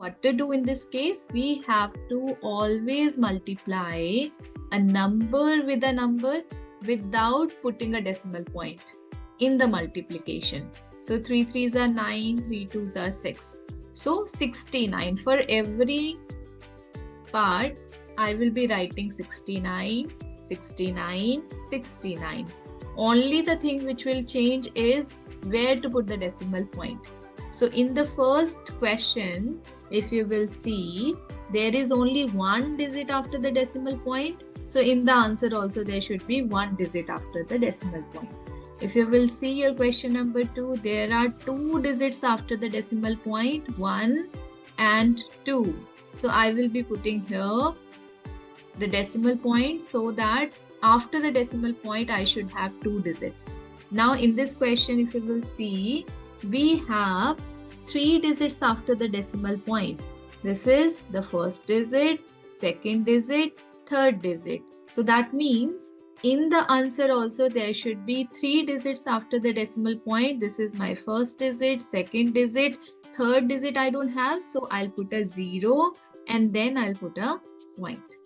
what to do in this case? We have to always multiply a number with a number without putting a decimal point in the multiplication. So 3 3s are 9, 3 2s are 6. So 69. For every part, I will be writing 69, 69, 69. Only the thing which will change is where to put the decimal point. So in the first question, if you will see, there is only one digit after the decimal point. So in the answer also there should be one digit after the decimal point. If you will see your question number 2, there are 2 digits after the decimal point, 1 and 2. So I will be putting here the decimal point so that after the decimal point I should have 2 digits. Now in this question, if you will see, we have 3 digits after the decimal point. This is the first digit, second digit, third digit. So that means in the answer also there should be 3 digits after the decimal point. This is my first digit, second digit, third digit I don't have. So I'll put a 0 and then I'll put a point.